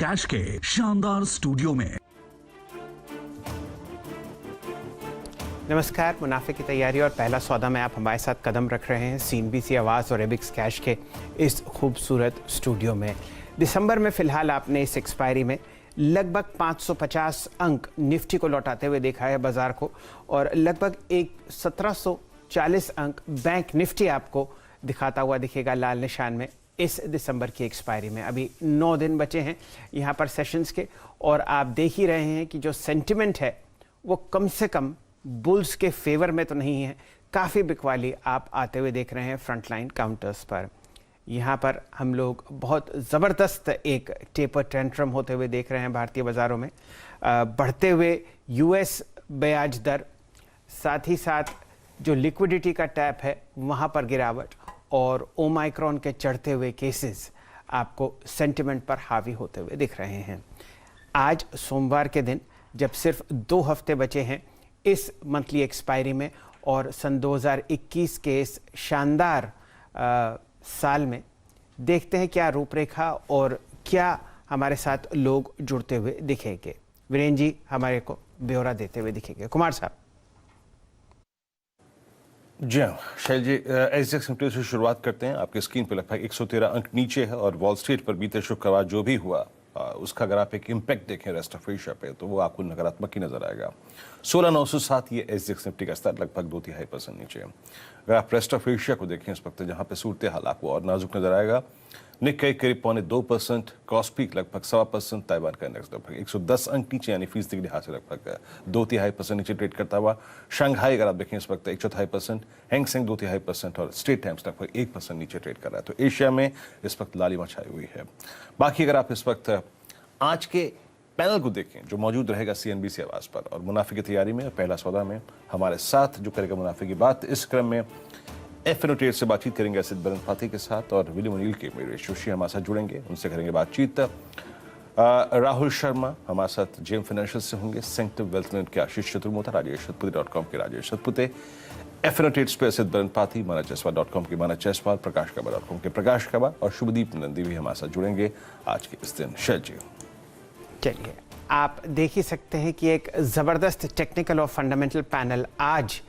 Cash के शानदार studio में। नमस्कार, मुनाफे की तैयारी और पहला सौदा में आप हमारे साथ कदम रख रहे हैं CNBC आवाज़ और एबिक्स कैश के इस खूबसूरत स्टूडियो में। दिसंबर में फ़िलहाल आपने इस एक्सपायरी में लगभग 550 अंक निफ्टी को लौटाते हुए देखा है बाज़ार को, और लगभग 1740 अंक बैंक निफ्टी आपको दिखाता हुआ दिखेगा लाल निशान में इस दिसंबर की एक्सपायरी में। अभी 9 दिन बचे हैं यहाँ पर सेशंस के, और आप देख ही रहे हैं कि जो सेंटिमेंट है वो कम से कम बुल्स के फेवर में तो नहीं है। काफ़ी बिकवाली आप आते हुए देख रहे हैं फ्रंटलाइन काउंटर्स पर। यहाँ पर हम लोग बहुत ज़बरदस्त एक टेपर टेंट्रम होते हुए देख रहे हैं भारतीय बाज़ारों में। बढ़ते हुए US ब्याज दर, साथ ही साथ जो लिक्विडिटी का टैप है वहाँ पर गिरावट, और ओमाइक्रॉन के चढ़ते हुए केसेस आपको सेंटिमेंट पर हावी होते हुए दिख रहे हैं। आज सोमवार के दिन जब सिर्फ 2 हफ्ते बचे हैं इस मंथली एक्सपायरी में, और सन 2021 के इस शानदार साल में देखते हैं क्या रूपरेखा और क्या हमारे साथ लोग जुड़ते हुए दिखेंगे। वीरेंद्र जी हमारे को ब्यौरा देते हुए दिखेंगे। कुमार साहब। जी हाँ शैल जी, एसजेक्स निफ्टी से शुरुआत करते हैं। आपकी स्क्रीन पर लगभग 113 अंक नीचे है, और वॉल स्ट्रीट पर बीते शुक्रवार जो भी हुआ उसका अगर आप एक इम्पैक्ट देखें रेस्ट ऑफ एशिया पे तो वो आपको नकारात्मक ही नजर आएगा। 16,907 ये एसजेक्स निफ्टी का स्तर लगभग 2.5% नीचे है। अगर आप रेस्ट ऑफ एशिया को देखें इस वक्त जहाँ पे सूरत हाल आपको और नाजुक नजर आएगा। निक्केई करीब 0.25%, कॉस्पीक लगभग 1.25%, ताइवान का इंडेक्स लगभग 110 अंक नीचे यानी फीसदी के लिहाज से लगभग 2.5% नीचे ट्रेड करता हुआ। शंघाई अगर आप देखें इस वक्त 1.25%, हैंगसेंग 2.5% और स्ट्रेट टाइम्स लगभग 1% नीचे ट्रेड कर रहा है। तो एशिया में इस वक्त लालिमा छाई हुई है। बाकी अगर आप इस वक्त आज के पैनल को देखें जो मौजूद रहेगा CNBC आवाज़ पर, और मुनाफे की तैयारी में पहला सौदा में हमारे साथ जो करेगा मुनाफे की बात, इस क्रम में FNO ट्रेड से बातचीत करेंगे एसिड बरन फाती के साथ, और विलियम ओनील के मेरे जोशी हमारे साथ जुड़ेंगे, उनसे करेंगे बातचीत। राहुल शर्मा हमारे साथ जेम फाइनेंशियल से होंगे। सेंक्टिव वेल्थ मैनेजमेंट के आशीष चतुर्मोता, राजेश सतपुते.com के राजेश सतपुते, FNO ट्रेड्स पे एसिड बरन फाती, manajjaiswal.com के मानस जायसवाल, प्रकाशकबा.com के प्रकाश कबा, और शुभदीप नंदी भी हमारे साथ जुड़ेंगे आज के इस दिन। शैल जी चलिए, आप देख ही सकते हैं कि एक ज़बरदस्त टेक्निकल और फंडामेंटल पैनल आज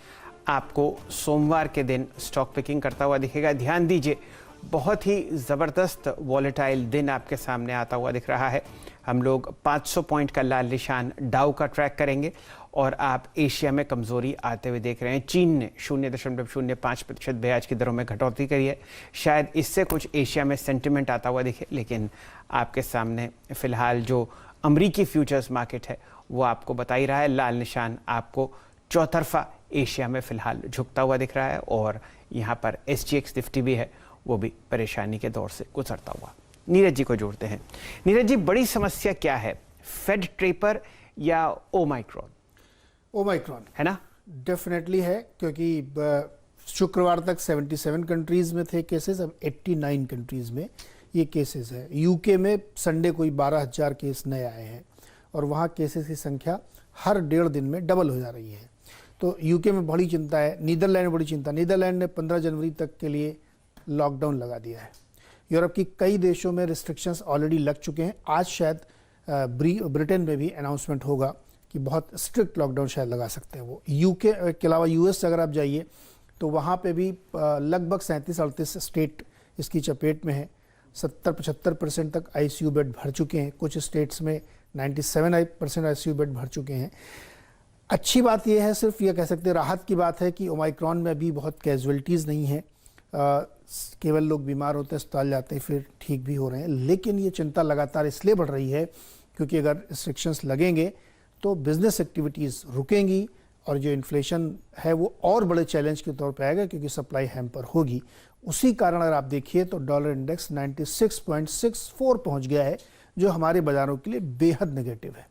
आपको सोमवार के दिन स्टॉक पिकिंग करता हुआ दिखेगा। ध्यान दीजिए, बहुत ही ज़बरदस्त वॉलेटाइल दिन आपके सामने आता हुआ दिख रहा है। हम लोग 500 पॉइंट का लाल निशान डाउ का ट्रैक करेंगे, और आप एशिया में कमज़ोरी आते हुए देख रहे हैं। चीन ने 0.05% ब्याज की दरों में कटौती करी है। शायद इससे कुछ एशिया में सेंटिमेंट आता हुआ दिखे, लेकिन आपके सामने फ़िलहाल जो अमरीकी फ्यूचर्स मार्केट है वो आपको बता ही रहा है। लाल निशान आपको चौतरफा एशिया में फ़िलहाल झुकता हुआ दिख रहा है, और यहाँ पर SGX निफ्टी भी है, वो भी परेशानी के दौर से गुजरता हुआ। नीरज जी को जोड़ते हैं। नीरज जी, बड़ी समस्या क्या है, फेड टेपर या ओमाइक्रॉन? ओमाइक्रॉन है ना, डेफिनेटली है, क्योंकि शुक्रवार तक 77 कंट्रीज़ में थे केसेस, अब 89 कंट्रीज़ में ये केसेस है। यूके में संडे कोई 12,000 केस नए आए हैं, और वहाँ केसेस की संख्या हर 1.5 दिन में डबल हो जा रही है। तो यूके में बड़ी चिंता है। नीदरलैंड में बड़ी चिंता, नीदरलैंड ने 15 जनवरी तक के लिए लॉकडाउन लगा दिया है। यूरोप की कई देशों में रिस्ट्रिक्शंस ऑलरेडी लग चुके हैं। आज शायद ब्रिटेन में भी अनाउंसमेंट होगा कि बहुत स्ट्रिक्ट लॉकडाउन शायद लगा सकते हैं वो। यूके के अलावा US से अगर आप जाइए तो वहाँ पे भी लगभग 37-38 स्टेट इसकी चपेट में है। 70-75% तक ICU बेड भर चुके हैं। कुछ स्टेट्स में 97% ICU बेड भर चुके हैं। अच्छी बात यह है, सिर्फ ये कह सकते हैं राहत की बात है कि ओमाइक्रॉन में अभी बहुत कैजुअलिटीज़ नहीं है। केवल लोग बीमार होते हैं, अस्पताल जाते हैं, फिर ठीक भी हो रहे हैं। लेकिन ये चिंता लगातार इसलिए बढ़ रही है क्योंकि अगर रिस्ट्रिक्शंस लगेंगे तो बिजनेस एक्टिविटीज़ रुकेंगी, और जो इन्फ्लेशन है वो और बड़े चैलेंज के तौर पे आएगा, क्योंकि सप्लाई हैम्पर होगी। उसी कारण अगर आप देखिए तो डॉलर इंडेक्स 96.64 पहुंच गया है, जो हमारे बाज़ारों के लिए बेहद नेगेटिव है।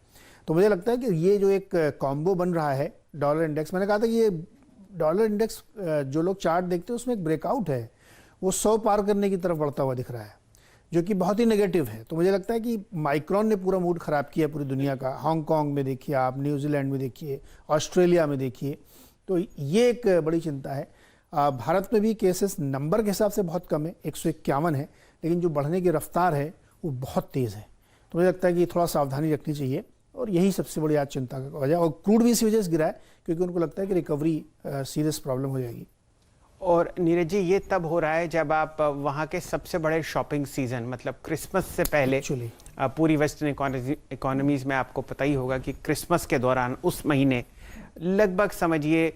तो मुझे लगता है कि ये जो एक कॉम्बो बन रहा है डॉलर इंडेक्स, मैंने कहा था कि ये डॉलर इंडेक्स जो लोग चार्ट देखते हैं उसमें एक ब्रेकआउट है, वो 100 पार करने की तरफ बढ़ता हुआ दिख रहा है, जो कि बहुत ही नेगेटिव है। तो मुझे लगता है कि माइक्रॉन ने पूरा मूड ख़राब किया पूरी दुनिया का। हांगकांग में देखिए आप, न्यूजीलैंड में देखिए, ऑस्ट्रेलिया में देखिए, तो ये एक बड़ी चिंता है। भारत में भी केसेस नंबर के हिसाब से बहुत कम है, 151 है, लेकिन जो बढ़ने की रफ्तार है वो बहुत तेज़ है। तो मुझे लगता है कि थोड़ा सावधानी रखनी चाहिए और यही सबसे बड़ी आज चिंता का वजह है। और क्रूड भी इसी वजह से गिरा है क्योंकि उनको लगता है कि रिकवरी सीरियस प्रॉब्लम हो जाएगी। और नीरज जी, ये तब हो रहा है जब आप वहाँ के सबसे बड़े शॉपिंग सीजन मतलब क्रिसमस से पहले Actually. पूरी वेस्टर्न इकोनॉमीज में आपको पता ही होगा कि क्रिसमस के दौरान उस महीने लगभग समझिए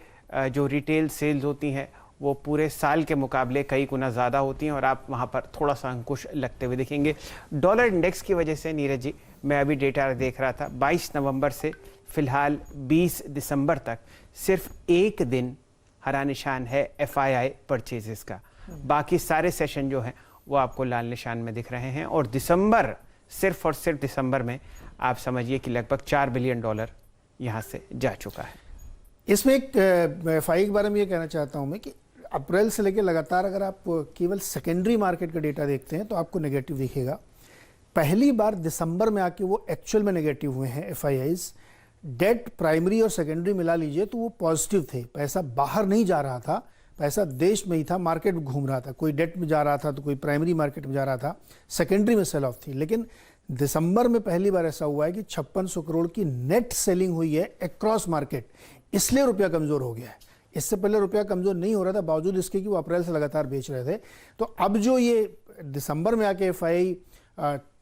जो रिटेल सेल्स होती हैं वो पूरे साल के मुकाबले कई गुना ज़्यादा होती हैं और आप वहाँ पर थोड़ा सा अंकुश लगते हुए दिखेंगे। डॉलर इंडेक्स की वजह से नीरज जी, मैं अभी डेटा देख रहा था, 22 नवंबर से फिलहाल 20 दिसंबर तक सिर्फ एक दिन हरा निशान है FII परचेजेस का। बाकी सारे सेशन जो हैं वो आपको लाल निशान में दिख रहे हैं और दिसंबर, सिर्फ और सिर्फ दिसंबर में आप समझिए कि लगभग $4 बिलियन यहाँ से जा चुका है। इसमें एक FII के बारे में ये कहना चाहता हूँ मैं कि अप्रैल से लेकर लगातार अगर आप केवल सेकेंडरी मार्केट का डेटा देखते हैं तो आपको नेगेटिव दिखेगा। पहली बार दिसंबर में आके वो एक्चुअल में नेगेटिव हुए हैं FIIs। डेट प्राइमरी और सेकेंडरी मिला लीजिए तो वो पॉजिटिव थे, पैसा बाहर नहीं जा रहा था, पैसा देश में ही था, मार्केट में घूम रहा था, कोई डेट में जा रहा था तो कोई प्राइमरी मार्केट में जा रहा था, सेकेंडरी में सेल ऑफ थी। लेकिन दिसंबर में पहली बार ऐसा हुआ है कि 5600 करोड़ की नेट सेलिंग हुई है अक्रॉस मार्केट, इसलिए रुपया कमजोर हो गया है। इससे पहले रुपया कमजोर नहीं हो रहा था बावजूद इसके कि वो अप्रैल से लगातार बेच रहे थे। तो अब जो ये दिसंबर में आके FII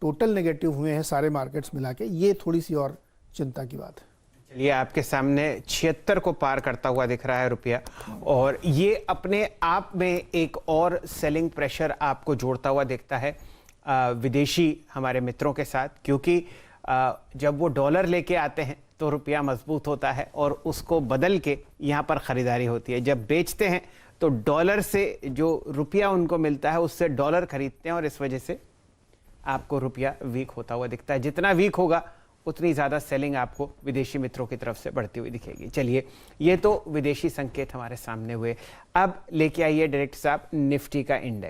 टोटल नेगेटिव हुए हैं सारे मार्केट्स मिला के, ये थोड़ी सी और चिंता की बात है। चलिए, आपके सामने 76 को पार करता हुआ दिख रहा है रुपया और ये अपने आप में एक और सेलिंग प्रेशर आपको जोड़ता हुआ दिखता है विदेशी हमारे मित्रों के साथ, क्योंकि जब वो डॉलर लेके आते हैं तो रुपया मजबूत होता है और उसको बदल के यहाँ पर ख़रीदारी होती है। जब बेचते हैं तो डॉलर से जो रुपया उनको मिलता है उससे डॉलर खरीदते हैं और इस वजह से आपको रुपया वीक होता हुआ दिखता है। जितना वीक होगा उतनी ज़्यादा सेलिंग आपको विदेशी मित्रों की तरफ से बढ़ती हुई दिखेगी। चलिए, ये तो विदेशी संकेत हमारे सामने हुए। अब लेके आइए डायरेक्टर साहब निफ्टी का इंडेक्स।